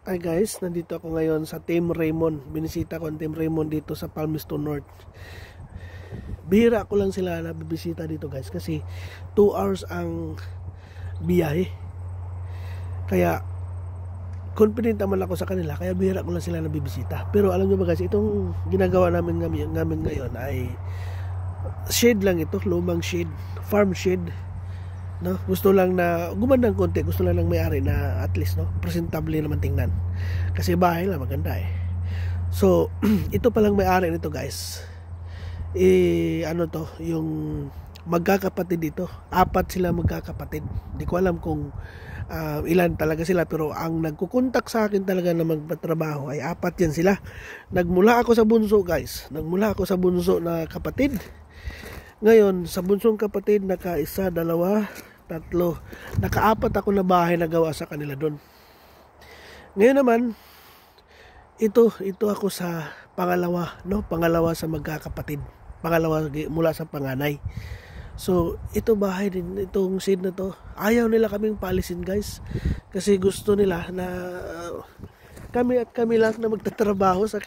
Hi guys, nandito ako ngayon sa Team Raymond. Binisita ko ang Team Raymond dito sa Palmerston North. Bihira ko lang sila na bibisita dito guys kasi 2 hours ang biyahe. Kaya confident naman ako sa kanila, kaya bihira ko lang sila na bibisita. Pero alam nyo ba guys, itong ginagawa namin ngayon ay shed lang ito, lumang shed, farm shed. No, gusto lang na gumandang konti, gusto lang ng may-ari na at least presentable naman tingnan. Kasi bahay lang maganda eh. So, ito palang may-ari nito guys. Yung magkakapatid dito. 4 sila magkakapatid. Hindi ko alam kung ilan talaga sila, pero ang nagkukontak sa akin talaga na magpatrabaho ay 4 yan sila. Nagmula ako sa bunso guys. Nagmula ako sa bunso na kapatid. Ngayon, sa bunsong kapatid, naka-1, 2, 3, naka-4 ako na bahay na gawa sa kanila doon. Ngayon naman, ito ako sa pangalawa, pangalawa sa magkakapatid. Pangalawa mula sa panganay. So, ito bahay din, itong shed na to. Ayaw nila kaming paalisin guys. Kasi gusto nila na kami lang na magtatrabaho sa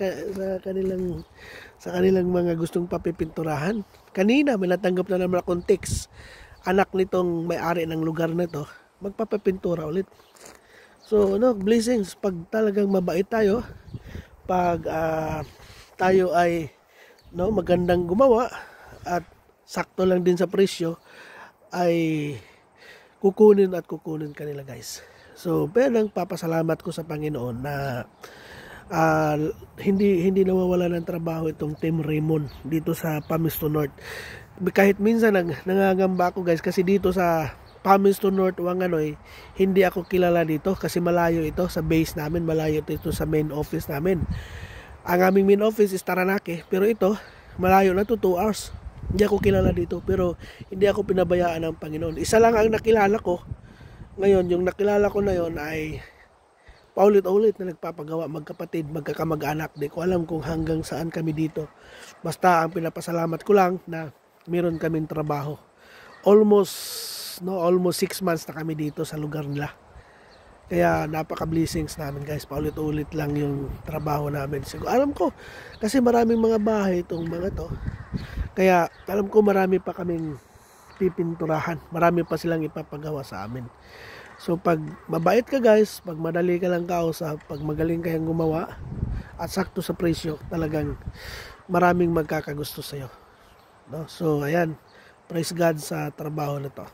kanilang mga gustong papipinturahan. Kanina may natanggap na naman akong text, anak nitong may-ari ng lugar na to magpapapintura ulit. So blessings pag talagang mabait tayo, pag tayo ay magandang gumawa at sakto lang din sa presyo, ay kukunin kanila guys. So, pero papasalamat ko sa Panginoon na hindi nawawala ng trabaho itong Team Raymond dito sa Palmerston North. Kahit minsan nangangamba ako guys, kasi dito sa Palmerston North, Wanganoy, hindi ako kilala dito kasi malayo ito sa base namin, malayo ito sa main office namin. Ang aming main office is Taranaki, pero ito malayo na to, 2 hours. Hindi ako kilala dito, pero hindi ako pinabayaan ng Panginoon. Isa lang ang nakilala ko. Ngayon, yung nakilala ko na yon ay paulit-ulit na nagpapagawa, magkapatid, magkakamag-anak. Di ko alam kung hanggang saan kami dito. Basta ang pinapasalamat ko lang na meron kaming trabaho. Almost 6 months na kami dito sa lugar nila. Kaya napaka-blessings namin guys. Paulit-ulit lang yung trabaho namin. Siguro, alam ko, kasi maraming mga bahay itong mga to. Kaya alam ko marami pa kaming pipinturahan. Marami pa silang ipapagawa sa amin. So pag mabait ka guys, pag madali ka lang kausap, pag magaling kayang gumawa at sakto sa presyo, talagang maraming magkakagusto sa iyo. So ayan, praise God sa trabaho na to.